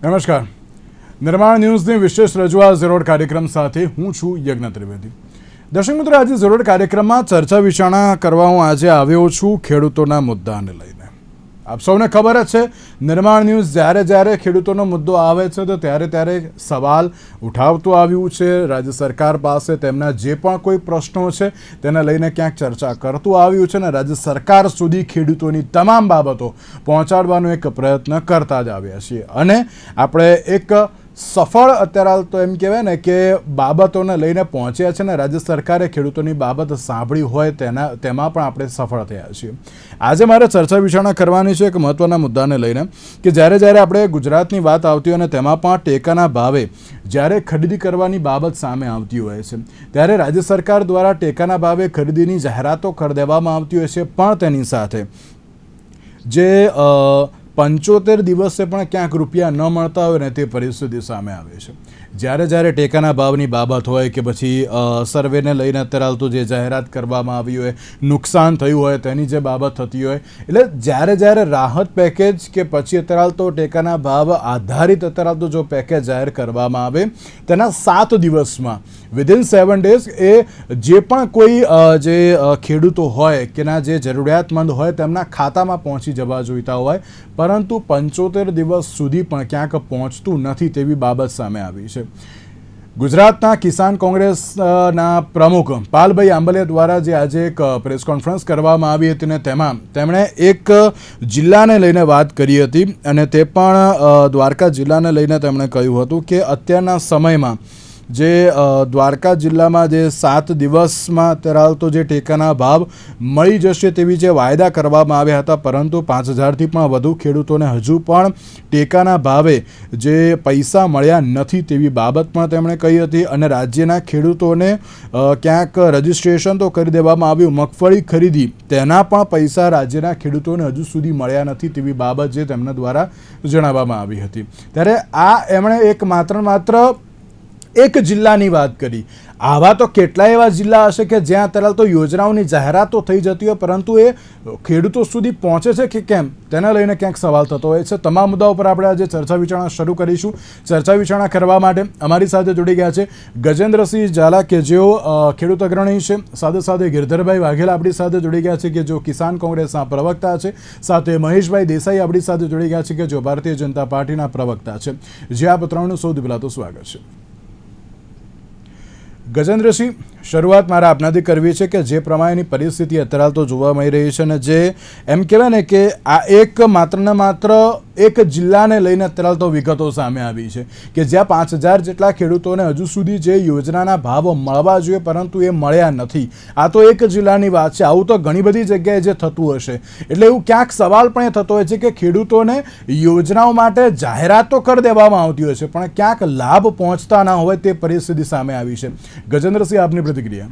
નમસ્કાર. નિર્માણ ન્યૂઝની વિશેષ રજૂઆત ઝરોડ કાર્યક્રમ સાથે હું છું યજ્ઞ ત્રિવેદી. દર્શક મિત્રો, આજે ઝરોડ કાર્યક્રમમાં ચર્ચા વિચારણા કરવા હું આજે આવ્યો છું ખેડૂતોના મુદ્દાને લઈને. આપ સૌને ખબર જ છે, નિર્માણ ન્યૂઝ જ્યારે ખેડૂતોનો મુદ્દો આવે છે તો ત્યારે સવાલ ઉઠાવતું આવ્યું છે. રાજ્ય સરકાર પાસે તેમના જે પણ કોઈ પ્રશ્નો છે તેને લઈને ક્યાંક ચર્ચા કરતું આવ્યું છે અને રાજ્ય સરકાર સુધી ખેડૂતોની તમામ બાબતો પહોંચાડવાનો એક પ્રયત્ન કરતા જ આવ્યા છીએ. અને આપણે એક સફળ અત્યારે હાલ તો એમ કહેવાય ને કે બાબતોને લઈને પહોંચ્યા છે ને રાજ્ય સરકારે ખેડૂતોની બાબત સાંભળી હોય તેમાં પણ આપણે સફળ થયા છીએ. આજે મારે ચર્ચા વિચારણા કરવાની છે એક મહત્ત્વના મુદ્દાને લઈને કે જ્યારે આપણે ગુજરાતની વાત આવતી હોય અને તેમાં પણ ટેકાના ભાવે જ્યારે ખરીદી કરવાની બાબત સામે આવતી હોય છે ત્યારે રાજ્ય સરકાર દ્વારા ટેકાના ભાવે ખરીદીની જાહેરાતો કરી દેવામાં આવતી હોય છે, પણ તેની સાથે જે 75 દિવસે પણ ક્યાંક રૂપિયા ન મળતા હોય ને તે પરિસ્થિતિ સામે આવે છે. જ્યારે ટેકાના ભાવની બાબત હોય કે પછી સર્વેને લઈને અત્યારે હાલ તો જે જાહેરાત કરવામાં આવી હોય, નુકસાન થયું હોય તેની જે બાબત થતી હોય, એટલે જ્યારે રાહત પેકેજ કે પછી અત્યારે હાલ તો ટેકાના ભાવ આધારિત અત્યારે હાલ તો જો પેકેજ જાહેર કરવામાં આવે તેના 7 દિવસમાં વિધિન 7 ડેઝ એ જે પણ કોઈ જે ખેડૂતો હોય કે ના જે જરૂરિયાતમંદ હોય તેમના ખાતામાં પહોંચી જવા જોઈતા હોય, પરંતુ 75 દિવસ સુધી પણ ક્યાંક પહોંચતું નથી તેવી બાબત સામે આવી છે. ગુજરાતના કિસાન કોંગ્રેસના પ્રમુખ પાલભાઈ આંબલિયા દ્વારા જે આજે એક પ્રેસ કોન્ફરન્સ કરવામાં આવી હતી ને તેમાં તેમણે એક જિલ્લાને લઈને વાત કરી હતી અને તે પણ દ્વારકા જિલ્લાને લઈને તેમણે કહ્યું હતું કે અત્યારના સમયમાં જે દ્વારકા જિલ્લામાં જે 7 દિવસમાં અત્યારે હાલ તો જે ટેકાના ભાવ મળી જશે તેવી જે વાયદા કરવામાં આવ્યા હતા, પરંતુ 5000થી પણ વધુ ખેડૂતોને હજુ પણ ટેકાના ભાવે જે પૈસા મળ્યા નથી તેવી બાબત પણ તેમણે કહી હતી. અને રાજ્યના ખેડૂતોને ક્યાંક રજિસ્ટ્રેશન તો કરી દેવામાં આવ્યું, મગફળી ખરીદી તેના પણ પૈસા રાજ્યના ખેડૂતોને હજુ સુધી મળ્યા નથી તેવી બાબત જે તેમના દ્વારા જણાવવામાં આવી હતી. ત્યારે એમણે એક માત્ર એક જિલ્લાની વાત કરી. આવા તો કેટલાય એવા જિલ્લા હશે કે જ્યાં અત્યારે તો યોજનાઓની જાહેરાતો થઈ જતી હોય પરંતુ એ ખેડૂતો સુધી પહોંચે છે કે કેમ તેના લઈને ક્યાંક સવાલ થતો હોય છે. તમામ મુદ્દાઓ પર આપણે આજે ચર્ચા વિચારણા શરૂ કરીશું. ચર્ચા વિચારણા કરવા માટે અમારી સાથે જોડી ગયા છે ગજેન્દ્રસિંહ ઝાલા કે જેઓ ખેડૂત અગ્રણી છે, સાથે ગિરધરભાઈ વાઘેલા આપણી સાથે જોડી ગયા છે કે જેઓ કિસાન કોંગ્રેસના પ્રવક્તા છે, સાથે મહેશભાઈ દેસાઈ આપણી સાથે જોડી ગયા છે કે જેઓ ભારતીય જનતા પાર્ટીના પ્રવક્તા છે. જે આપ ત્રણનું સૌથી પહેલાં તો સ્વાગત છે. ગજેન્દ્રસિંહ, શરૂઆત મારે આપનાથી કરવી છે કે જે પ્રમાણેની પરિસ્થિતિ અત્યારે તો જોવા મળી રહી છે અને જે એમ કહેવાય ને કે આ એક માત્ર એક જિલ્લાને લઈને અત્યારે તો વિગતો સામે આવી છે કે જ્યાં 5000 જેટલા ખેડૂતોને હજુ સુધી જે યોજનાના ભાવો મળવા જોઈએ પરંતુ એ મળ્યા નથી. આ તો એક જિલ્લાની વાત છે. આવું તો ઘણી બધી જગ્યાએ જે થતું હશે, એટલે એવું ક્યાંક સવાલ પણ એ થતો હોય છે કે ખેડૂતોને યોજનાઓ માટે જાહેરાતો કરી દેવામાં આવતી હોય છે પણ ક્યાંક લાભ પહોંચતા ના હોય તે પરિસ્થિતિ સામે આવી છે. ગજેન્દ્રસિંહ, આપની પ્રતિક્રિયા.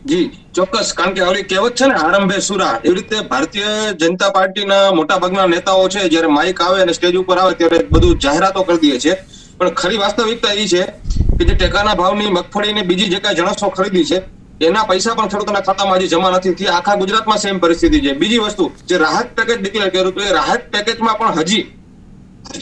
જી ચોક્કસ, કારણ કે આવડી કહેવત છે ને આરંભે સુરા, એવી રીતે ભારતીય જનતા પાર્ટીના મોટા ભાગના નેતાઓ છે જયારે માઇક આવે અને સ્ટેજ ઉપર આવે ત્યારે બધું જાહેરાતો કરી દે છે, પણ ખરી વાસ્તવિકતા એ છે કે જે ટેકાના ભાવની મગફળીની બીજી જે કઈ જણસો ખરીદી છે એના પૈસા પણ ખેડૂતોના ખાતામાં હજી જમા નથી થયા. આખા ગુજરાતમાં સેમ પરિસ્થિતિ છે. બીજી વસ્તુ, જે રાહત પેકેજ ડિક્લેર કર્યું હતું એ રાહત પેકેજમાં પણ હજી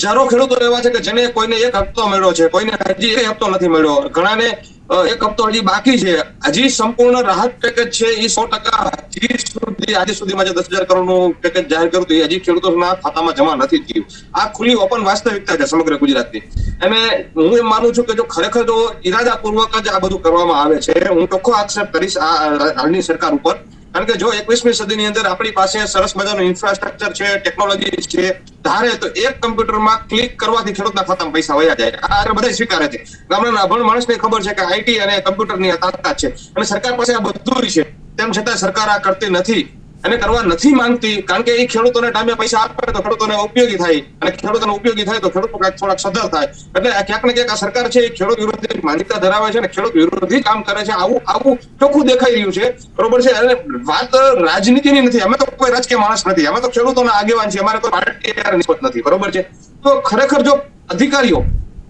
હજારો ખેડૂતો એવા છે કે જેને કોઈને 1 હપ્તો મળ્યો છે, કોઈને હજી 1 હપ્તો નથી મળ્યો, ઘણાને 1 હપ્તો હજી બાકી છે. હજી સંપૂર્ણ રાહત પેકેજ છે એ 100% આજે સુધીમાં જે 10,000 કરોડનું પેકેજ જાહેર કર્યું હતું એ હજી ખેડૂતોના ખાતામાં જમા નથી થયું. આ ખુલ્લી ઓપન વાસ્તવિકતા છે સમગ્ર ગુજરાતની. અને હું એમ માનું છું કે જો ખરેખર જો ઈરાદાપૂર્વક જ આ બધું કરવામાં આવે છે, હું ચોખ્ખો આક્ષેપ કરીશ આ હાલની સરકાર ઉપર. કારણ કે જો 21મી સદીની અંદર આપણી પાસે સરસ મજાનું ઇન્ફ્રાસ્ટ્રક્ચર છે, ટેકનોલોજી છે, ધારે તો એક કમ્પ્યુટરમાં ક્લિક કરવાથી ખેડૂતના ખાતામાં પૈસા વયા જાય. આ બધા સ્વીકારે છે. ગામડાના અભણ માણસને ખબર છે કે આઈટી અને કમ્પ્યુટરની તાકાત છે અને સરકાર પાસે આ બધું છે, તેમ છતાં સરકાર આ કરતી નથી અને કરવા નથી માંગતી. કારણ કે એ ખેડૂતોને ટાઈમે પૈસા આપે તો ખેડૂતોને ઉપયોગી થાય અને ખેડૂતોને ઉપયોગી થાય તો ખેડૂતો થોડાક સધર થાય. એટલે ક્યાંક ને ક્યાંક આ સરકાર છે એ ખેડૂત વિરોધી માન્યતા ધરાવે છે અને ખેડૂત વિરોધી કામ કરે છે. આવું ચોખ્ખું દેખાઈ રહ્યું છે, બરોબર છે. અને વાત રાજનીતિની નથી. અમે તો કોઈ રાજકીય માણસ નથી, અમે તો ખેડૂતોના આગેવાન છીએ, અમારે કોઈ પાર્ટી નિસ્બત નથી, બરોબર છે. તો ખરેખર જો અધિકારીઓ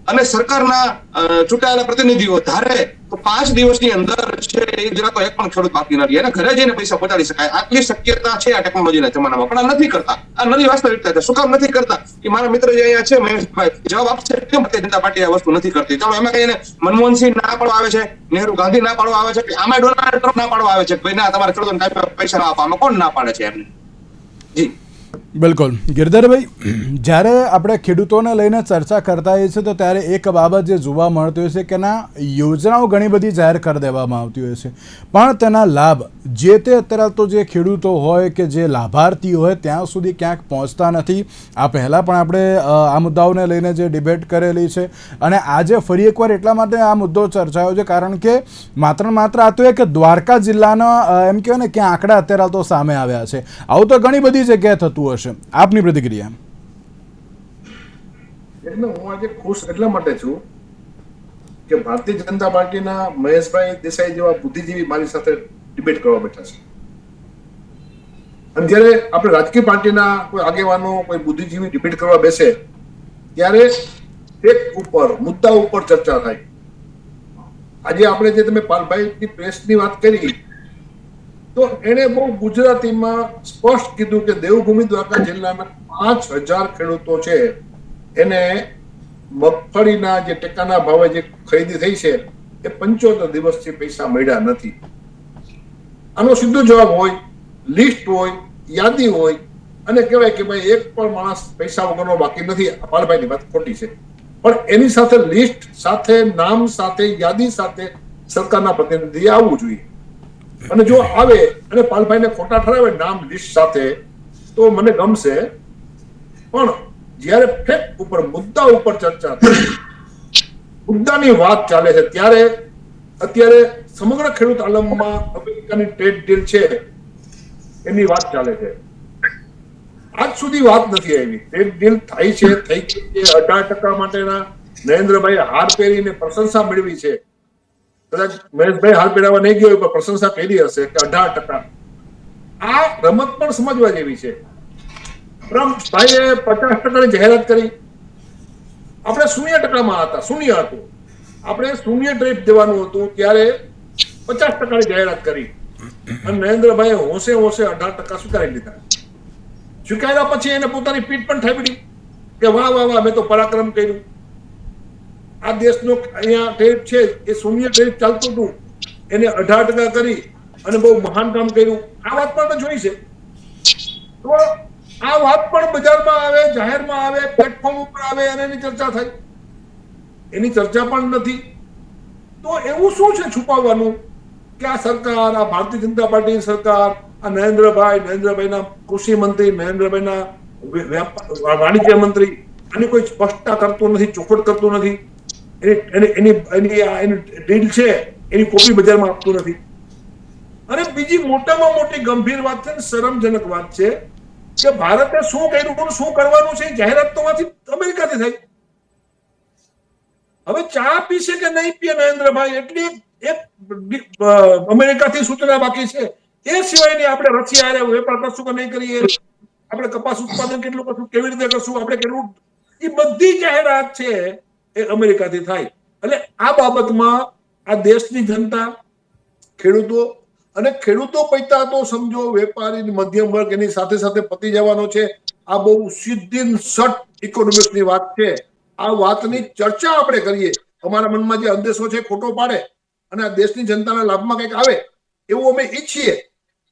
અને સરકારના ચૂંટાયેલા પ્રતિનિધિઓ ધારે તો 5 દિવસની અંદર છે એ જરા તો એક પણ ખેડૂત બાકી નથી, એને ઘરે જઈને પૈસા પહોંચાડી શકાય. આટલી શક્યતા છે આ ટેકનોલોજીના જમાનામાં, પણ આ નથી કરતા. આ નથી વાસ્તવિકતા છે. શું કામ નથી કરતા? એ મારા મિત્ર જે અહીંયા છે મહેશભાઈ જવાબ આપશે કેમ ભારતીય જનતા પાર્ટી આ વસ્તુ નથી કરતી. ચાલો એમાં કઈ એને મનમોહનસિંહ ના પાડવા આવે છે, નહેરુ ગાંધી ના પાડવા આવે છે, કે આમાં ડોનાલ્ડ ટ્રમ્પ ના પાડવા આવે છે કે ભાઈ ના તમારે ખેડૂતોને કાંઈ પૈસા આપવા. આમાં કોણ ના પાડે છે એમને? જી બિલકુલ ગિરધરભાઈ, જ્યારે આપણે ખેડૂતોને લઈને ચર્ચા કરતા હોઈએ છીએ તો ત્યારે એક બાબત જે જોવા મળતી હોય છે કે ના યોજનાઓ ઘણી બધી જાહેર કરી દેવામાં આવતી હોય છે, પણ તેના લાભ જે તે અત્યારે તો જે ખેડૂતો હોય કે જે લાભાર્થી હોય ત્યાં સુધી ક્યાંક પહોંચતા નથી. આ પહેલાં પણ આપણે આ મુદ્દાઓને લઈને જે ડિબેટ કરેલી છે અને આજે ફરી એકવાર એટલા માટે આ મુદ્દો ચર્ચાયો છે કારણ કે માત્ર ને માત્ર આ તો એક દ્વારકા જિલ્લાના એમ કહેવાય ને કે આંકડા અત્યારે તો સામે આવ્યા છે. આવું તો ઘણી બધી જગ્યાએ થતું હશે. આપની પ્રતિક્રિયા? એટલે હું આજે ખુશ એટલા માટે છું કે ભારતીય જનતા પાર્ટીના મહેશભાઈ દેસાઈ જેવા બુદ્ધિજીવી મારી સાથે ડિબેટ કરવા બેઠા છે. અને જ્યારે આપણે રાજકીય પાર્ટીના કોઈ આગેવાનો કોઈ બુદ્ધિજીવી ડિબેટ કરવા બેસે ત્યારે એક ઉપર મુદ્દા ઉપર ચર્ચા થાય. આજે આપણે જે તમે પાલભાઈની પ્રેસની વાત કરી તો એને બહુ ગુજરાતીમાં સ્પષ્ટ કીધું કે દેવભૂમિ દ્વારકા જિલ્લાના 5000 ખેડૂતો છે એને મગફળીના જે ટેકાના ભાવે જે ખરીદી થઈ છે એ 75 દિવસથી પૈસા મળ્યા નથી. આનો સીધો જવાબ હોય, લિસ્ટ હોય, યાદી હોય અને કહેવાય કે ભાઈ એક પણ માણસ પૈસા વગરનો બાકી નથી. પાલભાઈની વાત ખોટી છે, પણ એની સાથે લિસ્ટ સાથે, નામ સાથે, યાદી સાથે સરકારના પ્રતિનિધિ આવવું જોઈએ. અને જો આવે અને પાલભાઈને ખોટા ઠરાવે નામ લિસ્ટ સાથે તો મને ગમશે, પણ જ્યારે ફેક્ટ ઉપર મુદ્દા ઉપર ચર્ચા થાય, મુદ્દાની વાત ચાલે છે ત્યારે અત્યારે સમગ્ર ખેડૂત આલમમાં અમેરિકાની ટ્રેડ ડીલ છે એની વાત ચાલે છે. આજ સુધી વાત નથી આવી. ટ્રેડ ડીલ થઈ છે, થઈ છે 18% માટેના નરેન્દ્રભાઈ હાર પહેરીને પ્રશંસા મેળવી છે. કદાચ મહેશભાઈ હાર પહેરાવા નહીં ગયો પણ પ્રશંસા કરી હશે કે 18%. આ રમત પણ સમજવા જેવી છે. ટ્રમ્પભાઈએ 50%ની જાહેરાત કરી, આપણે 0% હતા, શૂન્ય હતું. આપણે શૂન્ય ટ્રેડ દેવાનું હતું ત્યારે 50%ની જાહેરાત કરી અને નરેન્દ્રભાઈએ હોશે 18% સ્વીકારી લીધા. સ્વીકાર્યા પછી એને પોતાની પીઠ પણ થાપડી કે વાહ વાહ વાહ મેં તો પરાક્રમ કર્યું. આ દેશનો અહીંયા ટેરિફ છે એ શૂન્ય ટેરિફ ચાલતું હતું, એને 18% કરી અને બહુ મહાન કામ કર્યું. આ વાત પણ જોઈ છે. તો આ વાત પણ બજારમાં આવે, જાહેરમાં આવે, પ્લેટફોર્મ ઉપર આવે અને એની ચર્ચા થાય. એની ચર્ચા પણ નથી. તો એવું શું છે છુપાવવાનું કે આ સરકાર, આ ભારતીય જનતા પાર્ટીની સરકાર, આ નરેન્દ્રભાઈના કૃષિ મંત્રી, નરેન્દ્રભાઈના વાણિજ્ય મંત્રી આની કોઈ સ્પષ્ટતા કરતું નથી, ચોખવટ કરતું નથી. એની ડીલ છે એની કોપી બજારમાં આપતું નથી. અને બીજી મોટામાં મોટી ગંભીર વાત છે, શરમજનક વાત છે કે ભારતે શું કર્યું, શું કરવાનું છે જાહેરાત તો અમેરિકાથી થઈ. હવે ચા પીશે કે નહીં પીએ નરેન્દ્રભાઈ એટલી એક અમેરિકાથી સૂચના બાકી છે. એ સિવાયની આપણે રશિયા વેપાર કરશું કે નહીં કરીએ, આપણે કપાસ ઉત્પાદન કેટલું કરશું, કેવી રીતે કરશું, આપણે કેટલું, એ બધી જાહેરાત છે એ અમેરિકાથી થાય. એટલે આ બાબતમાં આ દેશની જનતા, ખેડૂતો અને ખેડૂતો પૈતા તો સમજો વેપારી મધ્યમ વર્ગ એની સાથે સાથે પતી જવાનો છે. આ બહુ સીધી સટ ઇકોનોમિક્સની વાત છે. આ વાતની ચર્ચા આપણે કરીએ, અમારા મનમાં જે અંદેશો છે ખોટો પાડે અને આ દેશની જનતાના લાભમાં કંઈક આવે એવું અમે ઈચ્છીએ.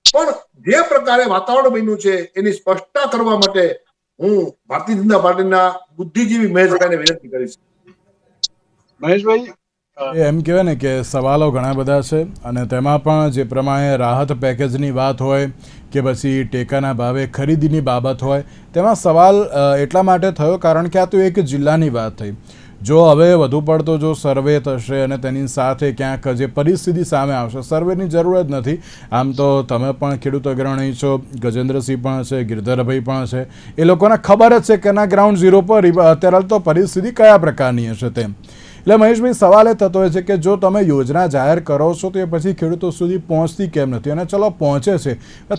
પણ જે પ્રકારે વાતાવરણ બન્યું છે એની સ્પષ્ટતા કરવા માટે હું ભારતીય જનતા પાર્ટીના બુદ્ધિજીવી મહેશભાઈને વિનંતી કરીશ. મહેશભાઈ, એમ કહેવાય ને કે સવાલો ઘણા બધા છે અને તેમાં પણ જે પ્રમાણે રાહત પેકેજની વાત હોય કે પછી ટેકાના ભાવે ખરીદીની બાબત હોય, તેમાં સવાલ એટલા માટે થયો કારણ કે આ તો એક જિલ્લાની વાત થઈ. જો હવે વધુ પડતો જો સર્વે થશે અને તેની સાથે ક્યાંક જે પરિસ્થિતિ સામે આવશે, સર્વેની જરૂર જ નથી. આમ તો તમે પણ ખેડૂત અગ્રણી છો, ગજેન્દ્રસિંહ પણ છે, ગિરધરભાઈ પણ છે, એ લોકોને ખબર જ છે કે ના ગ્રાઉન્ડ ઝીરો પર અત્યારે તો પરિસ્થિતિ કયા પ્રકારની હશે તેમ. એટલે મહેશભાઈ સવાલ એ થતો હોય છે કે જો તમે યોજના જાહેર કરો છો તો એ પછી ખેડૂતો સુધી પહોંચતી કેમ નથી, અને ચલો પહોંચે છે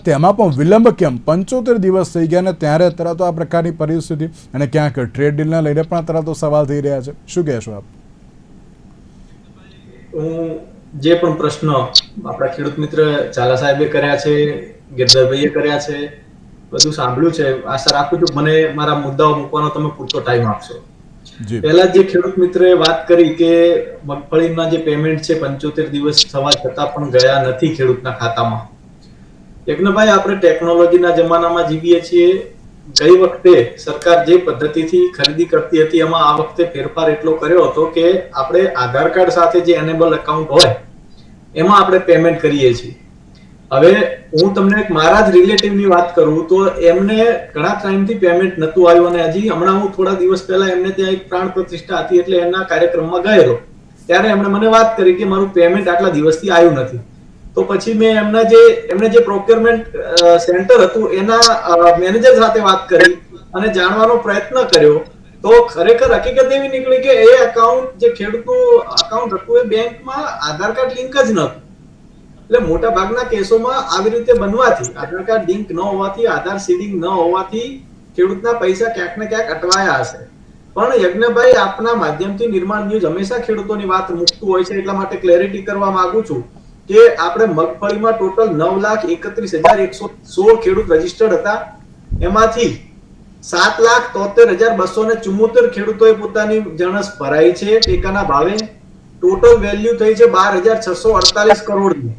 તેમાં પણ વિલંબ કેમ? 75 દિવસ થઈ ગયા ને ત્યારે અત્યારે તો આ પ્રકારની પરિસ્થિતિ, અને ક્યાંક ટ્રેડ ડીલને લઈને પણ અત્યારે તો સવાલ થઈ રહ્યા છે. શું કહેશો આપ? હું જે પણ પ્રશ્નો આપણા ખેડૂત મિત્ર ઝાલા સાહેબે કર્યા છે, ગિરધરભાઈએ કર્યા છે, બધું સાંભળ્યું છે. આશા રાખું છું મને મારા મુદ્દાઓ મૂકવાનો તમે પૂરતો ટાઈમ આપશો. પહેલા જે ખેડૂત મિત્રએ વાત કરી કે મગફળીના જે પેમેન્ટ છે 75 દિવસ થવા છતાં પણ ગયા નથી ખેડૂતના ખાતામાં. યજ્ઞભાઈ, આપણે ટેકનોલોજીના જમાનામાં જીવીએ છીએ. ગઈ વખતે સરકાર જે પદ્ધતિથી ખરીદી કરતી હતી એમાં આ વખતે ફેરફાર એટલો કર્યો હતો કે આપણે આધાર કાર્ડ સાથે જે એનેબલ એકાઉન્ટ હોય એમાં આપણે પેમેન્ટ કરીએ છીએ. હવે હું તમને મારા જ રિલેટિવની વાત કરું તો એમને ઘણા ટાઈમથી પેમેન્ટ નતું આવ્યું, અને હજી હમણાં હું થોડા દિવસ પહેલા એમને ત્યાં એક પ્રાણ પ્રતિષ્ઠા હતી એટલે એના કાર્યક્રમમાં ગયેલો. ત્યારે એમણે મને વાત કરી કે મારું પેમેન્ટ આટલા દિવસથી આવ્યું નથી. તો પછી મેં એમને જે પ્રોક્યોરમેન્ટ સેન્ટર હતું એના મેનેજર સાથે વાત કરી અને જાણવાનો પ્રયત્ન કર્યો. તો ખરેખર હકીકત એવી નીકળી કે એ એકાઉન્ટ જે ખેડૂતનું એકાઉન્ટ હતું એ બેંકમાં આધાર કાર્ડ લિંક જ નહોતું. એટલે મોટા ભાગના કેસોમાં આવી રીતે બનવાથી, આધાર કાર્ડ લિંક ન હોવાથી, આધાર સીડિંગ ન હોવાથી ખેડૂતના પૈસા ક્યાંક ને ક્યાંક અટવાયા હશે. પણ યજ્ઞભાઈ, આપના માધ્યમથી નિર્માણ ન્યૂઝ હંમેશા ખેડૂતોની વાત મૂકતું હોય છે, એટલા માટે ક્લેરિટી કરવા માંગુ છું કે આપણે મગફળીમાં ટોટલ 9,31,116 ખેડૂત રજીસ્ટર્ડ હતા. એમાંથી 7,73,274 ખેડૂતોએ પોતાની જણસ ભરાઈ છે ટેકાના ભાવે. ટોટલ વેલ્યુ થઈ છે 12,648 કરોડની.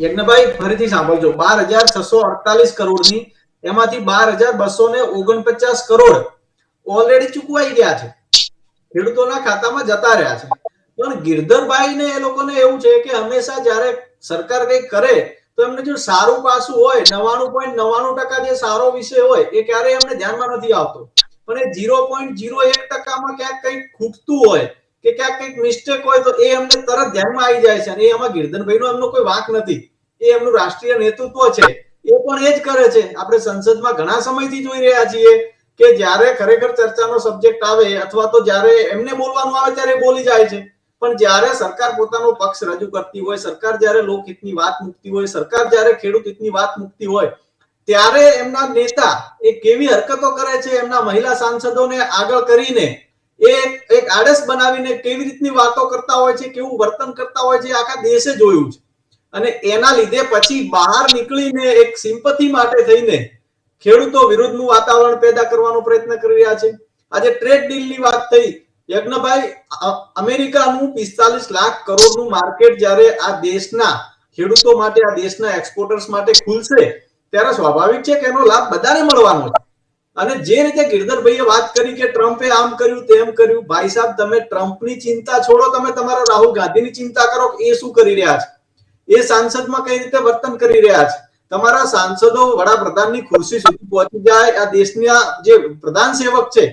યજ્ઞભાઈ, ફરીથી સાંભળજો, 12,648 કરોડની. એમાંથી 12,249 કરોડ ઓલરેડી ચૂકવાઈ ગયા છે, ખેડૂતોના ખાતામાં જતા રહ્યા છે. પણ ગિરધરભાઈ ને એ લોકોને એવું છે કે હંમેશા જ્યારે સરકાર કંઈક કરે તો એમને જો સારું પાસું હોય, 99.99% જે સારો વિષય હોય એ ક્યારેય એમને ધ્યાનમાં નથી આવતો. પણ એ 0.01%માં ક્યાંક કંઈક ખૂટતું હોય કે ક્યાંક કંઈક મિસ્ટેક હોય તો એ એમને તરત ધ્યાનમાં આવી જાય છે. અને એમાં ગિરધરભાઈનો એમનો કોઈ વાંક નથી, એ એમનું રાષ્ટ્રીય નેતૃત્વ છે, એ પણ એ જ કરે છે. આપણે સંસદમાં ઘણા સમયથી જોઈ રહ્યા છીએ કે જ્યારે ખરેખર ચર્ચાનો સબ્જેક્ટ આવે અથવા તો જ્યારે એમને બોલવાનું આવે ત્યારે બોલી જાય છે. પણ જ્યારે સરકાર પોતાનો પક્ષ રજૂ કરતી હોય, સરકાર જ્યારે લોકહિતની વાત મૂકતી હોય, સરકાર જ્યારે ખેડૂત હિતની વાત મૂકતી હોય, ત્યારે એમના નેતા એ કેવી હરકતો કરે છે, એમના મહિલા સાંસદોને આગળ કરીને એ એક આડસ બનાવીને કેવી રીતની વાતો કરતા હોય છે, કેવું વર્તન કરતા હોય છે, આખા દેશે જોયું છે. અને એના લીધે પછી બહાર નીકળીને એક સિમ્પથી માટે થઈને ખેડૂતો વિરુદ્ધનું વાતાવરણ પેદા કરવાનો પ્રયત્ન કરી રહ્યા છે. આજે ટ્રેડ ડીલની વાત થઈ યજ્ઞભાઈ, અમેરિકાનું 45 લાખ કરોડનું માર્કેટ જ્યારે આ દેશના ખેડૂતો માટે, આ દેશના એક્સપોર્ટર્સ માટે ખુલશે ત્યારે સ્વાભાવિક છે કે એનો લાભ બધાને મળવાનો છે. અને જે રીતે ગિરધરભાઈએ વાત કરી કે ટ્રમ્પે આમ કર્યું તેમ કર્યું, ભાઈ સાહેબ તમે ટ્રમ્પની ચિંતા છોડો, તમે તમારા રાહુલ ગાંધીની ચિંતા કરો કે એ શું કરી રહ્યા છે, એ સાંસદમાં કઈ રીતે વર્તન કરી રહ્યા છે. તમારા સાંસદો વડાપ્રધાનની ખુરશી સુધી પહોંચી જાય, આ દેશના જે પ્રધાન સેવક છે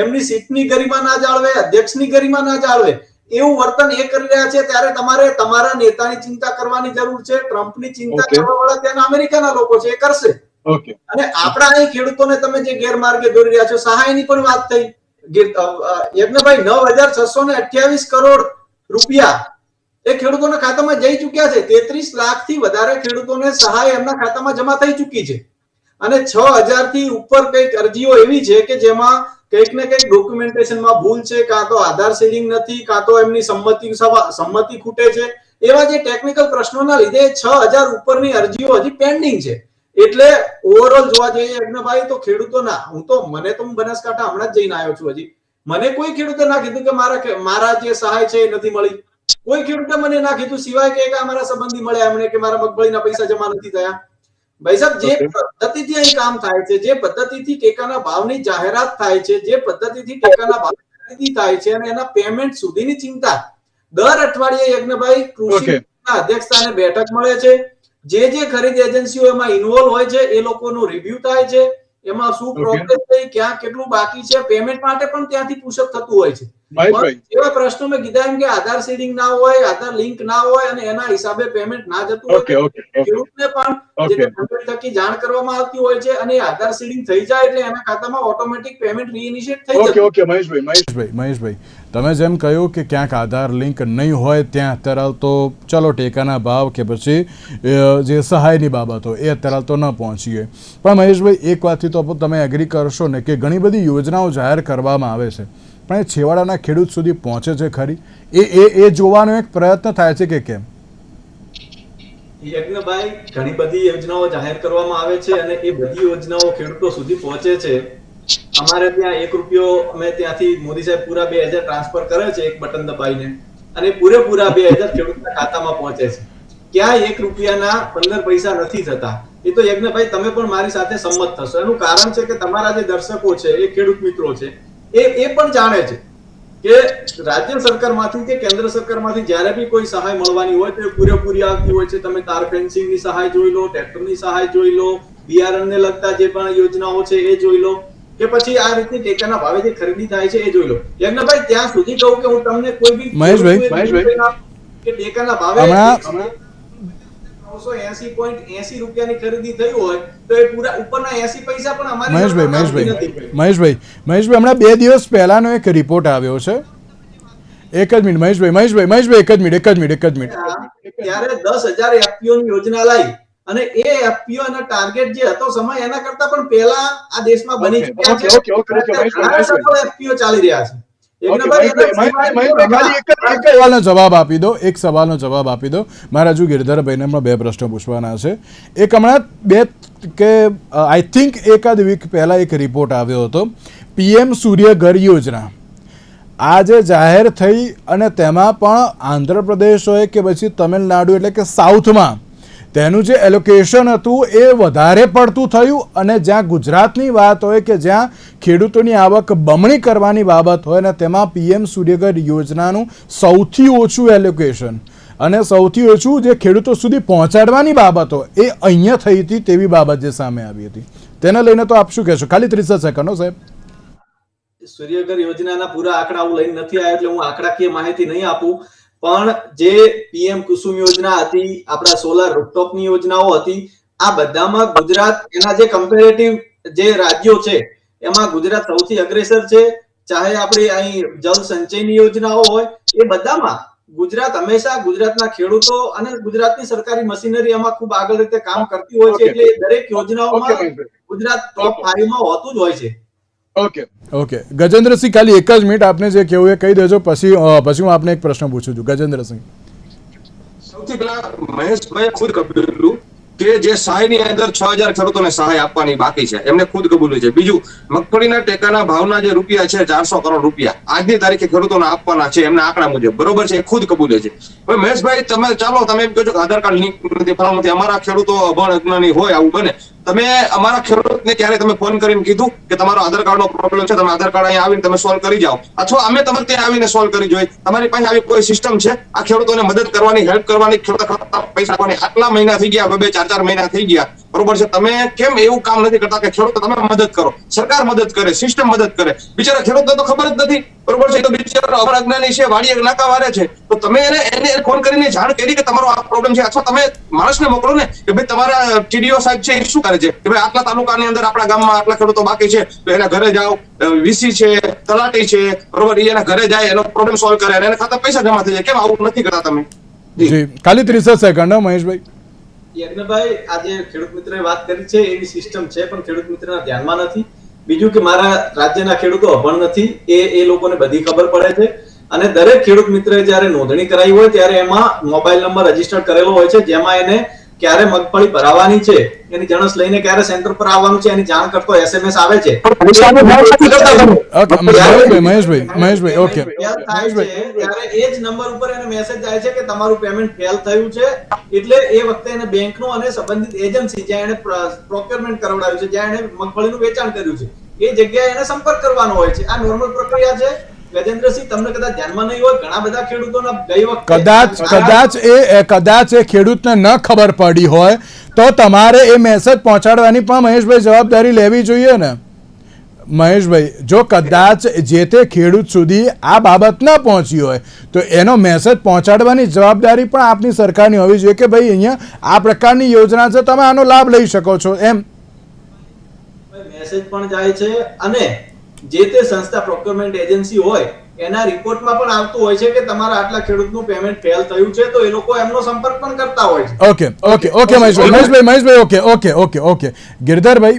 એમની સીટની ગરિમા ના જાળવે, અધ્યક્ષની ગરિમા ના જાળવે, એવું વર્તન એ કરી રહ્યા છે. ત્યારે તમારે તમારા નેતાની ચિંતા કરવાની જરૂર છે. ટ્રમ્પની ચિંતા કરવા વાળા ત્યાંના અમેરિકાના લોકો છે, એ કરશે. અને આપણા અહીં ખેડૂતોને તમે જે ગેરમાર્ગે દોરી રહ્યા છો, સહાયની પણ વાત થઈ યજ્ઞભાઈ, 9,628 કરોડ રૂપિયા એ ખેડૂતોના ખાતામાં જઈ ચુક્યા છે. 33 લાખથી વધારે ખેડૂતોને સહાય એમના ખાતામાં જમા થઈ ચુકી છે. અને 6,000 થી ઉપર કઈક અરજીઓ એવી છે કે જેમાં કંઈક ને કંઈક ડોક્યુમેન્ટેશનમાં ભૂલ છે, કાં તો આધાર સીડિંગ નથી, કાં તો એમની સંમતિ ખૂટે છે. એવા જે ટેકનિકલ પ્રશ્નોના લીધે 6,000 ઉપરની અરજીઓ હજી પેન્ડિંગ છે. એટલે ઓવરઓલ જોવા જઈએ યજ્ઞભાઈ તો ખેડૂતોના, હું બનાસકાંઠા હમણાં જ જઈને આવ્યો છું, હજી મને કોઈ ખેડૂતે ના કીધું કે મારા જે સહાય છે એ નથી મળી. કોઈ ખેડૂતે મને ના કીધું સિવાય કે અમારા સંબંધી મળ્યા એમણે કે મારા મગફળીના પૈસા જમા નથી થયા. ભાઈ સાહેબ, જે પદ્ધતિથી અહીં કામ થાય છે, જે પદ્ધતિથી ટેકાના ભાવની જાહેરાત થાય છે, જે પદ્ધતિથી ટેકાના ભાવ ખરીદી થાય છે અને એના પેમેન્ટ સુધીની ચિંતા દર અઠવાડિયે યજ્ઞભાઈ કૃષિ અધ્યક્ષતાને બેઠક મળે છે. જે ખરીદ એજન્સીઓ એમાં ઇન્વોલ્વ હોય છે એ લોકોનું રિવ્યુ થાય છે, એમાં શું પ્રોગ્રેસ થઈ, ક્યાં કેટલું બાકી છે, પેમેન્ટ માટે પણ ત્યાંથી પુશઅપ થતું હોય છે. એવા પ્રશ્નો મેં કીધા એમ કે આધાર સીડિંગ ના હોય, આધાર લિંક ના હોય અને એના હિસાબે પેમેન્ટ ના જતું હોય, ખેડૂતને પણ થકી જાણ કરવામાં આવતી હોય છે. અને આધાર સીડિંગ થઈ જાય એટલે એના ખાતામાં ઓટોમેટિક પેમેન્ટ રીઇનિશિયેટ થઈ જાય. મહેશભાઈ, તમે જેમ કહ્યું કે ક્યાંક આધાર લિંક નહીં હોય ત્યાં અત્યારે તો ચલો ટેકાના ભાવ કે પછી જે સહાયની બાબત હોય એ અત્યારે તો ન પહોંચીએ, પણ મહેશભાઈ એક વાતથી તો તમે એગ્રી કરશો ને કે ઘણી બધી યોજનાઓ જાહેર કરવામાં આવે છે પણ એ છેવાડાના ખેડૂત સુધી પહોંચે છે ખરી? એ જોવાનો એક પ્રયત્ન થાય છે કે કેમ? યજ્ઞભાઈ, ઘણી બધી યોજનાઓ જાહેર કરવામાં આવે છે અને એ બધી યોજનાઓ ખેડૂતો સુધી પહોંચે છે. અમારે ત્યાં 1 રૂપિયો અમે ત્યાંથી મોદી સાહેબ પૂરા 2000 ટ્રાન્સફર કરે છે એક બટન દબાઈને, અને પૂરેપૂરા 2000 ખેડૂતના ખાતામાં પહોંચે છે. ક્યાંય 1 રૂપિયાના 15 પૈસા નથી થતા. એ તો યજ્ઞભાઈ તમે પણ મારી સાથે સંમત થશો. એનું કારણ છે કે તમારા જે દર્શકો છે એ ખેડૂત મિત્રો છે, એ પણ જાણે છે કે રાજ્ય સરકારમાંથી કે કેન્દ્ર સરકારમાંથી જ્યારે બી કોઈ સહાય મળવાની હોય તો એ પૂરેપૂરી આવતી હોય છે. તમે તાર ફેન્સિંગની સહાય જોઈ લો, ટ્રેક્ટરની સહાય જોઈ લો, બિયારણને લગતા જે પણ યોજનાઓ છે એ જોઈ લો, કે પછી આ રીતે ટેકાના ભાવે જે ખરીદી થાય છે એ જોઈ લો. યજ્ઞભાઈ, ત્યાં સુધી કહું કે હું તમને કોઈ બી મહેશભાઈ કે ટેકાના ભાવે 980.80 રૂપિયાની ખરીદી થઈ હોય તો એ પૂરા ઉપરના 80 પૈસા પણ અમારી મહેશભાઈ હમણાં 2 દિવસ પહેલાનો એક રિપોર્ટ આવ્યો છે. એક જ મિનિટ મહેશભાઈ એક જ મિનિટ. ત્યારે 10,000 એફપીઓ ની યોજના લાવી અને એ એફપીઓ ના ટાર્ગેટ જે હતો સમય એના કરતા પણ પહેલા આ દેશમાં બની ચૂક્યા છે. એફપીઓ ચાલી રહ્યા છે. એક સવાલનો જવાબ આપી દો. મારા હજુ ગિરધરભાઈને હમણાં 2 પ્રશ્નો પૂછવાના છે. એક હમણાં આઈ થિંક એકાદ વીક પહેલા એક રિપોર્ટ આવ્યો હતો, PM સૂર્ય ઘર યોજના આજે જાહેર થઈ અને તેમાં પણ આંધ્રપ્રદેશ હોય કે પછી તમિલનાડુ એટલે કે સાઉથમાં તેનું જે એલોકેશન હતું એ વધારે પડતું થયું, અને જ્યાં ગુજરાતની વાત હોય કે જ્યાં ખેડૂતોની આવક બમણી કરવાની બાબત હોય ને તેમાં PM સૂર્યઘર યોજનાનું સૌથી ઓછું એલોકેશન અને સૌથી ઓછું જે ખેડૂતો સુધી પહોંચાડવાની બાબત હોય એ અહીંયા થઈ હતી તેવી બાબત જે સામે આવી હતી. તેને લઈને તો આપ શું કહેશો? ખાલી 30 સેકન્ડો સાહેબ. સૂર્યઘર યોજનાના પૂરા આંકડા હું લઈને નથી આવ્યો એટલે હું આંકડાકીય માહિતી નહીં આપું, પણ જે PM કુસુમ યોજના હતી, આપણા સોલાર રૂફટોપની યોજનાઓ હતી, આ બધામાં ગુજરાત એના જે કમ્પેરેટિવ જે રાજ્યો છે એમાં ગુજરાત સૌથી અગ્રેસર છે. ચાહે આપણી અહીં જળ સંચયની યોજનાઓ હોય, એ બધામાં ગુજરાત હંમેશા ગુજરાતના ખેડૂતો અને ગુજરાતની સરકારી મશીનરી એમાં ખૂબ આગળ રીતે કામ કરતી હોય છે. એટલે દરેક યોજનાઓમાં ગુજરાત ટોપ 5 માં હોતું જ હોય છે. ઓકે ગજેન્દ્રસિંહ, ખાલી એક જ મિનિટ, આપને જે કહેવું એ કહી દેજો, પછી હું આપને એક પ્રશ્ન પૂછું છું. ગજેન્દ્રસિંહ, સૌથી પહેલા મહેશભાઈ ખુદ કબૂલ્યું કે જે સહાયની અંદર 6,000 ખેડૂતોને સહાય આપવાની બાકી છે, એમને ખુદ કબૂલ્યું છે. બીજું, મગફળીના ટેકાના ભાવના જે રૂપિયા છે 400 કરોડ રૂપિયા આજની તારીખે ખેડૂતોને આપવાના છે એમના આંકડા મુજબ, બરોબર છે, એ ખુદ કબૂલે છે. હવે મહેશભાઈ તમે એમ કહો છો કે આધાર કાર્ડ લિંક નથી, ફલાણું નથી, અમારા ખેડૂતો અભણ અજ્ઞાની હોય આવું બને, તમે અમારા ખેડૂતને ક્યારે તમે ફોન કરીને કીધું કે તમારો આધાર કાર્ડનો પ્રોબ્લેમ છે, તમે આધાર કાર્ડ અહીંયા આવીને તમે સોલ્વ કરી જાઓ, અથવા અમે તમારે ત્યાં આવીને સોલ્વ કરી જોઈએ? તમારી પાસે આવી કોઈ સિસ્ટમ છે આ ખેડૂતોને મદદ કરવાની, હેલ્પ કરવાની, ખેડૂતો પૈસા આપવાની? આટલા મહિના થઈ ગયા, 2-4 મહિના થઈ ગયા, બરોબર છે, તમે કેમ એવું કામ નથી કરતા કે ખેડૂતો તમે મદદ કરો? સરકાર મદદ કરે, સિસ્ટમ મદદ કરે, બિચારા ખેડૂતને તો ખબર જ નથી, બરોબર છે, તો બિચારા અપરાજ્ઞાની છે, વાડીએ નાકા વારે છે, તો તમે એને ફોન કરીને જાણ કરી કે તમારો આ પ્રોબ્લેમ છે, અથવા તમે માણસને મોકલો ને કે ભાઈ તમારા TDO સાહેબ છે એ શું કરે છે કે ભાઈ આટલા તાલુકાની અંદર આપણા ગામમાં આટલા ખેડૂતો બાકી છે, તો એના ઘરે જાઓ, VC છે, તલાટી છે, બરોબર, એના ઘરે જાય, એનો પ્રોબ્લેમ સોલ્વ કરે અને એના ખાતા પૈસા જમા થઈ જાય. કેમ આવું નથી કરતા તમે? જી ખાલી 30 સેકન્ડ. મહેશભાઈ, યજ્ઞભાઈ, આજે ખેડૂત મિત્રએ વાત કરી છે એવી સિસ્ટમ છે, પણ ખેડૂત મિત્રના ધ્યાનમાં નથી. બીજું કે મારા રાજ્યના ખેડૂતો અભણ નથી, એ લોકોને બધી ખબર પડે છે. અને દરેક ખેડૂત મિત્રએ જ્યારે નોંધણી કરાવી હોય ત્યારે એમાં મોબાઈલ નંબર રજીસ્ટર કરેલો હોય છે, જેમાં એને ક્યારે મગફળી ભરાવાની છે, એની જણસ લઈને ક્યારે સેન્ટર પર આવવાનું છે એની જાણ કરતો SMS આવે છે. મહેશભાઈ ઓકે, ત્યારે એ જ નંબર ઉપર એને મેસેજ જાય છે કે તમારું પેમેન્ટ ફેલ થયું છે, એટલે એ વખતે એને બેંકનો અને સંબંધિત એજન્સી જ્યાં એને પ્રોક્યોરમેન્ટ કરાવડાવ્યું છે, જ્યાં એને મગફળીનું વેચાણ કર્યું છે, એ જગ્યાએ એને સંપર્ક કરવાનો હોય છે. આ નોર્મલ પ્રક્રિયા છે. ગજેન્દ્રસિંહ, તમને કદાચ ધ્યાનમાં નહીં હોય, ઘણા બધા ખેડૂતોના ગઈ વખતે કદાચ એ ખેડૂતને ન ખબર પડી હોય તો તમારે એ મેસેજ પહોંચાડવાની પણ મહેશભાઈ જવાબદારી લેવી જોઈએ ને. મહેશભાઈ, જો કદાચ જે તે ખેડૂત સુધી આ બાબત ન પહોંચી હોય તો એનો મેસેજ પહોંચાડવાની જવાબદારી પણ આપની સરકારની હોવી જોઈએ કે ભાઈ અહીંયા આ પ્રકારની યોજના છે, તમે આનો લાભ લઈ શકો છો. એમ મેસેજ પણ જાય છે અને જે તે સંસ્થા પ્રોક્યોરમેન્ટ એજન્સી હોય એના રિપોર્ટમાં પણ આવતું હોય છે કે તમારા આટલા ખેડૂતનું પેમેન્ટ ફેલ થયું છે, તો એ લોકો એમનો સંપર્ક પણ કરતા હોય છે. ઓકે મહેશભાઈ ઓકે ગિરધરભાઈ,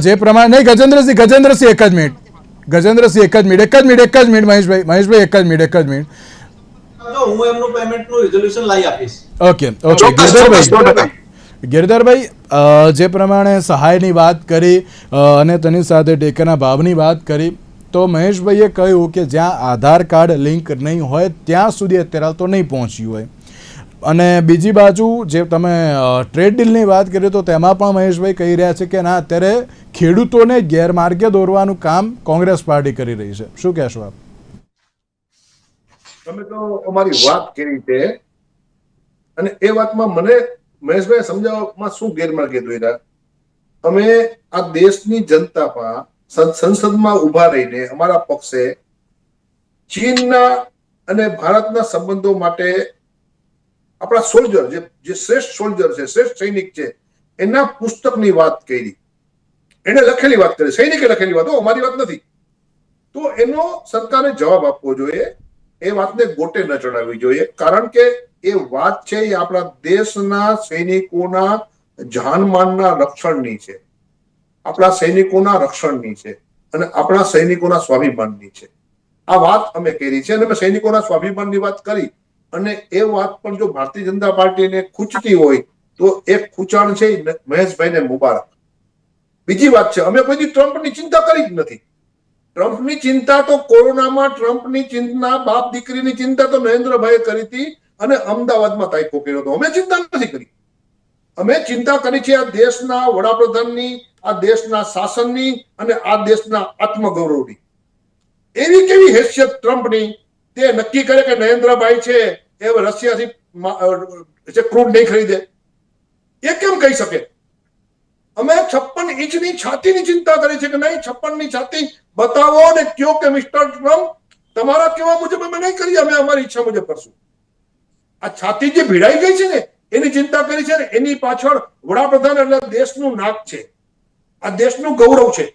જે પ્રમાણે નહીં, ગજેન્દ્રસિંહ એક જ મિનિટ, મહેશભાઈ એક જ મિનિટ. જો હું એમનું પેમેન્ટનું રિઝોલ્યુશન લાવી આપીશ. ઓકે ગિરધરભાઈ, જે પ્રમાણે સહાયની વાત કરી અને તેની સાથે ટેકાના ભાવની વાત કરી, તો મહેશભાઈએ કહ્યું કે જ્યાં આધાર કાર્ડ લિંક નહીં હોય ત્યાં સુધી અત્યારે તો નહીં પહોંચ્યું હોય. અને બીજી બાજુ જે તમે ટ્રેડ ડીલની વાત કરી તો તેમાં પણ મહેશભાઈ કહી રહ્યા છે કે ના, અત્યારે ખેડૂતોને ગેરમાર્ગે દોરવાનું કામ કોંગ્રેસ પાર્ટી કરી રહી છે. શું કહેશો આપ? તમે તો અમારી વાત કરી છે અને એ વાતમાં મને મહેશભાઈ સમજાવવામાં શું ગેરમાર્ગે દોર્યા. અમે આ દેશની જનતામાં સંસદમાં ઉભા રહીને અમારા પક્ષે ચીનના અને ભારતના સંબંધો માટે આપણા સોલ્જર જે શ્રેષ્ઠ સોલ્જર છે, શ્રેષ્ઠ સૈનિક છે, એના પુસ્તકની વાત કરી. એને લખેલી વાત કરી, સૈનિકે લખેલી વાત, અમારી વાત નથી. તો એનો સરકારે જવાબ આપવો જોઈએ. એ વાતને ગોટે ન ચડાવવી જોઈએ, કારણ કે એ વાત છે એ આપણા દેશના સૈનિકોના જાનમાનના રક્ષણની છે, આપણા સૈનિકોના રક્ષણની છે અને આપણા સૈનિકોના સ્વાભિમાનની છે. આ વાત અમે કરી છે અને અમે સૈનિકોના સ્વાભિમાનની વાત કરી. અને એ વાત પણ જો ભારતીય જનતા પાર્ટીને ખૂંચતી હોય તો એક ખૂંચાણ છે મહેશભાઈને મુબારક. બીજી વાત છે, અમે કોઈ ટ્રમ્પની ચિંતા કરી જ નથી. ટ્રમ્પની ચિંતા તો કોરોનામાં ટ્રમ્પની ચિંતા, બાપ દીકરીની ચિંતા તો નરેન્દ્રભાઈએ કરી હતી અને અમદાવાદમાં તાઇકો કર્યો હતો. અમે ચિંતા નથી કરી. અમે ચિંતા કરી છે આ દેશના વડાપ્રધાનની, આ દેશના શાસનની અને આ દેશના આત્મગૌરવની. એવી કેવી હેસિયત ટ્રમ્પની તે નક્કી કરે કે નરેન્દ્રભાઈ છે એ રશિયાથી ક્રૂડ નહીં ખરીદે? એ કેમ કહી શકે? અમે 56 ઇંચની છાતીની ચિંતા કરી છે કે નહીં, 56 ની છાતી બતાવો અને કયો કે મિસ્ટર ટ્રમ્પ તમારા કેવા મુજબ અમે નહીં કરીએ, અમે અમારી ઈચ્છા મુજબ કરશું. આ છાતી જે ભીડાઈ ગઈ છે ને એની ચિંતા કરી છે ને એની પાછળ વડાપ્રધાન એટલે દેશનું નાક છે, આ દેશનું ગૌરવ છે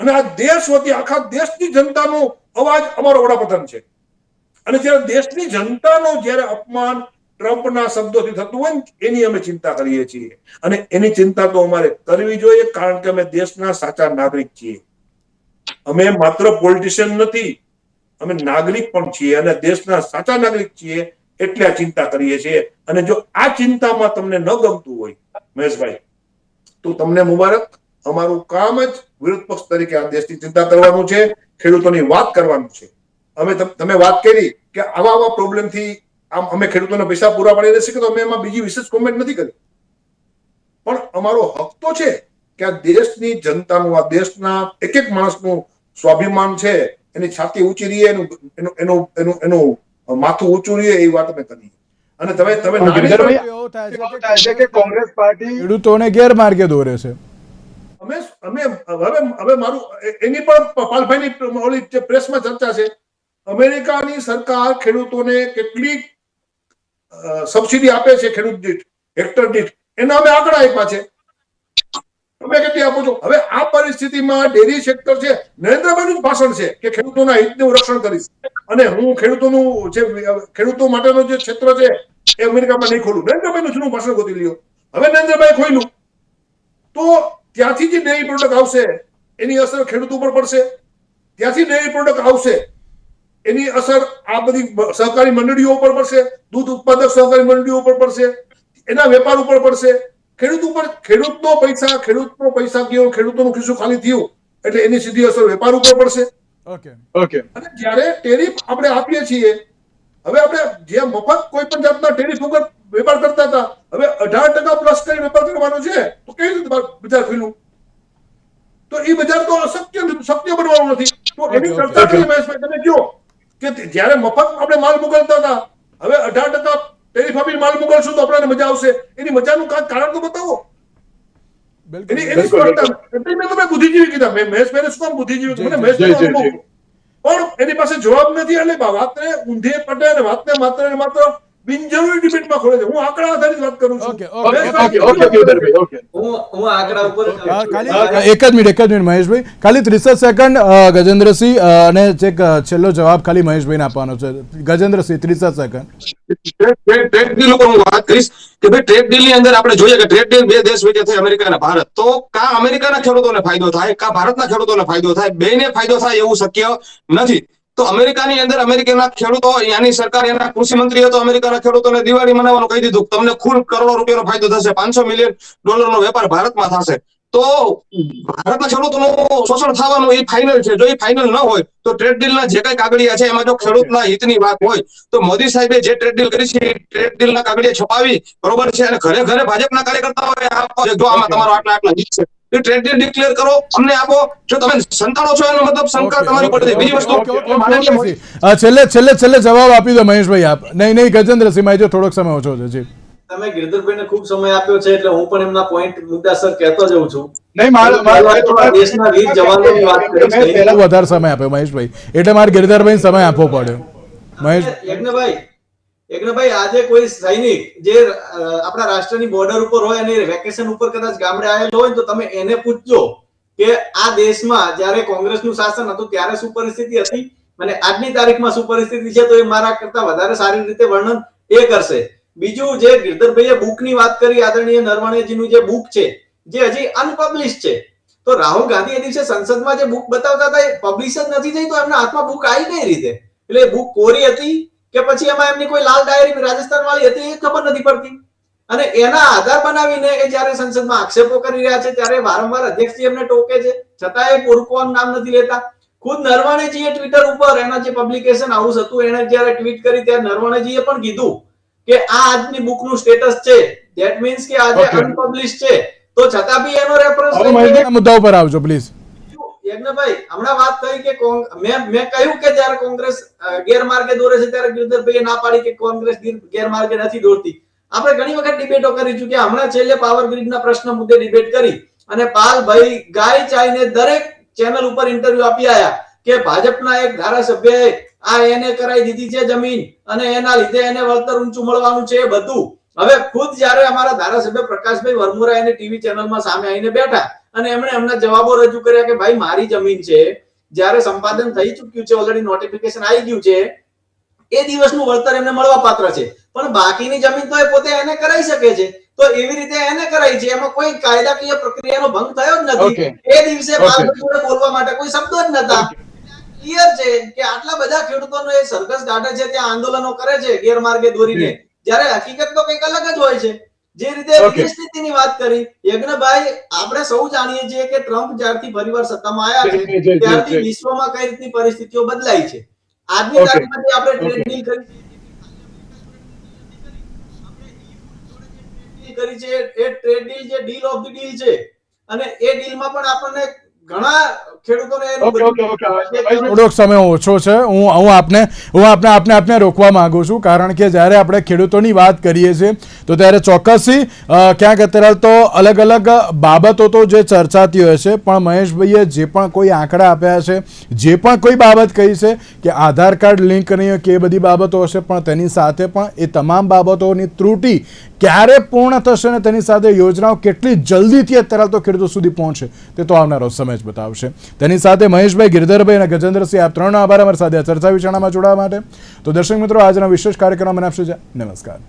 અને આ દેશ વતી આખા દેશની જનતાનો અવાજ અમારો વડાપ્રધાન છે. અને જ્યારે દેશની જનતાનો જ્યારે અપમાન ટ્રમ્પના શબ્દોથી થતું હોય ને એની અમે ચિંતા કરીએ છીએ. અને એની ચિંતા તો અમારે કરવી જોઈએ, કારણ કે અમે દેશના સાચા નાગરિક છીએ. અમે માત્ર પોલિટિશિયન નથી, અમે નાગરિક પણ છીએ અને દેશના સાચા નાગરિક છીએ, એટલે આ ચિંતા કરીએ છીએ. અને જો આ ચિંતામાં તમને ન ગમતું હોય મહેશભાઈ, તો તમને મુબારક. અમારું કામ જ વિરોધ પક્ષ તરીકે આ દેશની ચિંતા કરવાનું છે, ખેડૂતોની વાત કરવાનું છે. તમે વાત કરી કે આવા પ્રોબ્લેમથી આમ અમે ખેડૂતોને પૈસા પૂરા પાડી દેશે કે, તો અમે એમાં બીજી વિશેષ કોમેન્ટ નથી કરી. પણ અમારો હક તો છે કે આ દેશની જનતાનું, આ દેશના એક એક માણસનું સ્વાભિમાન છે, એની છાતી ઊંચી રહીએ, એનું માથું ઊંચું રહીએ, એ વાત અમે કરીએ. અને તમે કોંગ્રેસ પાર્ટી ખેડૂતોને ગેરમાર્ગે દોરે છે. અમે હવે મારું એની પણ પાલભાઈની ઓલી જે પ્રેસમાં ચર્ચા છે, અમેરિકાની સરકાર ખેડૂતોને કેટલી સબસિડી આપે છે ખેડૂત દીઠ, હેક્ટર દીઠ, એના અમે આંકડા આપ્યા છે. તમે કેટલી આપો છો? હવે આ પરિસ્થિતિમાં ડેરી સેક્ટર છે, નરેન્દ્રભાઈનું ભાષણ છે કે ખેડૂતોના હિતનું રક્ષણ કરીશ અને હું ખેડૂતો માટેનો જે ક્ષેત્ર છે એ અમેરિકામાં નહીં ખોલું. નરેન્દ્રભાઈનું જૂનું ભાષણ ગોતી લ્યો. હવે નરેન્દ્રભાઈ ખોલ્યું તો ત્યાંથી જે ડેરી પ્રોડક્ટ આવશે એની અસર ખેડૂત ઉપર પડશે. ત્યાંથી ડેરી પ્રોડક્ટ આવશે એની અસર આ બધી સહકારી મંડળીઓ ઉપર પડશે, દૂધ ઉત્પાદક સહકારી મંડળીઓ ઉપર પડશે, એના વેપાર ઉપર પડશે, ખેડૂત ઉપર. ખેડૂતનો પૈસા ગયો, ખેડૂતોનું ખિસ્સું ખાલી થયું એટલે એની સીધી અસર વેપાર ઉપર પડશે. ઓકે અને જ્યારે ટેરિફ આપણે આપીએ છીએ, હવે આપણે જે મફત કોઈ પણ જાતના ટેરિફ વગર વેપાર કરતા હતા, હવે 18% પ્લસ કરી વેપાર કરવાનો છે, તો કેવી રીતે બજાર ખુલ્લું? તો એ બજાર તો શક્ય બનવાનું નથી. તો એની ચર્ચા કરી મહેશભાઈ. તમે કહો કે જ્યારે મફત આપણે માલ મોકલતા હતા, હવે 18% ટેરિફ આપીને માલ મોકલશું તો આપણને મજા આવશે. એની મજાનું કારણ તો બતાવો. એની સ્પષ્ટતા. એટલે મેં તમે બુદ્ધિજીવી કીધા. મહેશભાઈને શું કામ બુદ્ધિજીવી? મને મહેશભાઈ પણ એની પાસે જવાબ નથી. એટલે વાતને ઊંધે પટે અને વાતને માત્ર ને માત્ર બિનજરૂરી ડિબેટમાં ખોલે છે. હું આંકડા આધારિત વાત કરું છું. ઓકે, ઓકે, મહેશભાઈ, ઓકે ગિરધરભાઈ ઓકે હું આંકડા ઉપર ખાલી એક જ મિનિટ મહેશભાઈ, ખાલી 30 સેકન્ડ ગજેન્દ્રસિંહ, અને એક છેલ્લો જવાબ ખાલી મહેશભાઈને આપવાનો છે. ગજેન્દ્રસિંહ 30 સેકન્ડ. ટ્રેડ ડીલ ઉપર હું વાત કરીશ કે ભાઈ ટ્રેડ ડીલ ની અંદર આપણે જોઈએ કે ટ્રેડ ડીલ બે દેશ વચ્ચે થઈ, અમેરિકા અને ભારત. તો કા અમેરિકાના ખેડૂતોને ફાયદો થાય, કા ભારતના ખેડૂતોને ફાયદો થાય, બેને ફાયદો થાય એવું શક્ય નથી. તો અમેરિકાની અંદર અમેરિકાના ખેડૂતો, ત્યાંની સરકાર, એના કૃષિ મંત્રીએ તો અમેરિકાના ખેડૂતોને દિવાળી મનાવવાનું કહી દીધું. તમને કુલ કરોડો રૂપિયાનો ફાયદો થશે, $500 મિલિયન નો વેપાર ભારતમાં થશે. તો ભારતના ખેડૂતોનું શોષણ થવાનું એ ફાઇનલ છે. જો એ ફાઇનલ ન હોય તો ટ્રેડ ડીલના જે કઈ કાગળિયા છે એમાં જો ખેડૂતના હિતની વાત હોય તો મોદી સાહેબે જે ટ્રેડ ડીલ કરી છે એ ટ્રેડ ડીલના કાગળિયા છપાવી, બરોબર છે, અને ઘરે ઘરે ભાજપના કાર્યકર્તાઓએ આપવા, જો આમાં તમારો આટલા હિત છે, એ ટ્રેડ ડીલ ડિક્લેર કરો, અમને આપો. જો તમે સંતાડો છો એનો મતલબ શંકા તમારી પડે. બીજી વસ્તુ છેલ્લે જવાબ આપી દો મહેશભાઈ આપ. નહીં ગજેન્દ્રસિંહ, જો થોડોક સમય ઓછો છે. જી, તમે ગિરધરભાઈને ખૂબ સમય આપ્યો છે એટલે હું પણ એમના પોઈન્ટ મુદ્દાસર કહેતો જઉં છું. નહીં મારે દેશના વીર જવાનોની વાત કરીશ. પહેલા વધારે સમય આપ્યો મહેશભાઈ, એટલે મારે ગિરધરભાઈને સમય આપવો પડ્યો. મહેશ, યજ્ઞભાઈ, આજે કોઈ સૈનિક જે આપણા રાષ્ટ્રની બોર્ડર ઉપર હોય અને વેકેશન ઉપર કદાચ ગામડે આવેલો હોય તો તમે એને પૂછજો કે આ દેશમાં જ્યારે કોંગ્રેસનું શાસન હતું ત્યારે શું પરિસ્થિતિ હતી અને આજની તારીખમાં શું પરિસ્થિતિ છે, તો એ મારા કરતા વધારે સારી રીતે વર્ણન એ કરશે. બીજું, જે ગિરધરભાઈએ બુકની વાત કરી, આદરણીય નરવણેજીનું જે બુક છે જે હજી અનપબ્લિશ છે, તો રાહુલ ગાંધી એ દિવસે સંસદમાં જે બુક બતાવતા હતા એ પબ્લિશ જ નથી થઈ, તો એમના હાથમાં બુક આવી કઈ રીતે? એટલે બુક કોરી હતી કે પછી એમાં એમની કોઈ લાલ ડાયરી રાજસ્થાન વાળી હતી એ ખબર નથી પડતી. અને એના આધાર બનાવીને એ જ્યારે સંસદમાં આક્ષેપો કરી રહ્યા છે ત્યારે વારંવાર અધ્યક્ષજી એમને ટોકે છે, છતાં એ પોરકોન નામ નથી લેતા. ખુદ નરવણેજીએ ટ્વિટર ઉપર એના જે પબ્લિકેશન હાઉસ હતું એને જ્યારે ટ્વીટ કરી ત્યારે નરવણેજીએ પણ કીધું કે આ આજની બુકનું સ્ટેટસ છે, ધેટ મીન્સ કે આજે અનપબ્લિશ છે, તો છતાં બી એનો રેફરન્સ મુદ્દા ઉપર આવજો પ્લીઝ. યજ્ઞભાઈ, હમણાં વાત થઈ કે મેં કહ્યું કે જ્યારે કોંગ્રેસ ગેરમાર્ગે દોરે છે ત્યારે ગિરધરભાઈએ ના પાડી કે કોંગ્રેસ ગેરમાર્ગે નથી દોરતી. આપણે ઘણી વખત ડિબેટો કરી ચૂક્યા. હમણાં છેલ્લે પાવર ગ્રીડના પ્રશ્ન મુદ્દે ડિબેટ કરી અને પાલભાઈ ગાય ચાઈને દરેક ચેનલ ઉપર ઇન્ટરવ્યુ આપી આયા કે ભાજપના એક ધારાસભ્યએ આ એને કરાઈ દીધી છે જમીન અને એના લીધે એને વળતર ઊંચું મળવાનું છે. એ બધું હવે ખુદ જ્યારે અમારા ધારાસભ્ય પ્રકાશભાઈ વરમોરા એને ટીવી ચેનલમાં સામે આવીને બેઠા અને એમણે એમના જવાબો રજૂ કર્યા કે ભાઈ મારી જમીન છે, જ્યારે સંપાદન થઈ ચૂક્યું છે, ઓલરેડી નોટિફિકેશન આવી ગયું છે, એ દિવસનું વળતર એમને મળવા પાત્ર છે, પણ બાકીની જમીન તો એ પોતે એને કરાઈ શકે છે. તો એવી રીતે એને કરાઈ છે, એમાં કોઈ કાયદાકીય પ્રક્રિયાનો ભંગ થયો જ નથી. એ દિવસે બાળકોને બોલવા માટે કોઈ શબ્દો જ નતા. ક્લિયર છે કે આટલા બધા ખેડૂતોનો એ સરઘસ કાઢે છે, ત્યાં આંદોલનો કરે છે ગેરમાર્ગે દોરીને, જ્યારે હકીકત તો કંઈક અલગ જ હોય છે. જે રીતે વિદેશ નીતિની વાત કરી યજ્ઞભાઈ, આપણે સૌ જાણીએ છીએ કે ટ્રમ્પ જ્યારથી ફરીવાર સત્તામાં આવ્યા છે ત્યારથી વિશ્વમાં કઈ રીતની પરિસ્થિતિઓ બદલાઈ છે. આજની તારીખમાં આપણે ટ્રેડ ડીલ કરી છે, એ ટ્રેડ ડીલ જે ડીલ ઓફ ધી ડીલ છે અને એ ડીલમાં પણ આપણને ઘણા ખેડૂતોને થોડોક સમય ઓછો છે. હું આપને રોકવા માંગુ છું, કારણ કે જ્યારે આપણે ખેડૂતોની વાત કરીએ છીએ તો ત્યારે ચોક્કસથી ક્યાંક અત્યારે તો અલગ અલગ બાબતો તો જે ચર્ચાતી હોય છે, પણ મહેશભાઈએ જે પણ કોઈ આંકડા આપ્યા છે, જે પણ કોઈ બાબત કહી છે કે આધાર કાર્ડ લિંક નહીં હોય કે એ બધી બાબતો હશે, પણ તેની સાથે પણ એ તમામ બાબતોની ત્રુટિ ક્યારે પૂર્ણ થશે ને તેની સાથે યોજનાઓ કેટલી જલ્દીથી અત્યારે તો ખેડૂતો સુધી પહોંચે તે તો આવનારો સમય જ બતાવશે. તેની સાથે મહેશભાઈ, ગિરધરભાઈ અને ગજેન્દ્રસિંહ, આપ ત્રણનો આભાર અમારી સાથે ચર્ચા વિચારણામાં જોડાવા માટે. તો દર્શક મિત્રો, આજના વિશેષ કાર્યક્રમ બનાવશે. નમસ્કાર.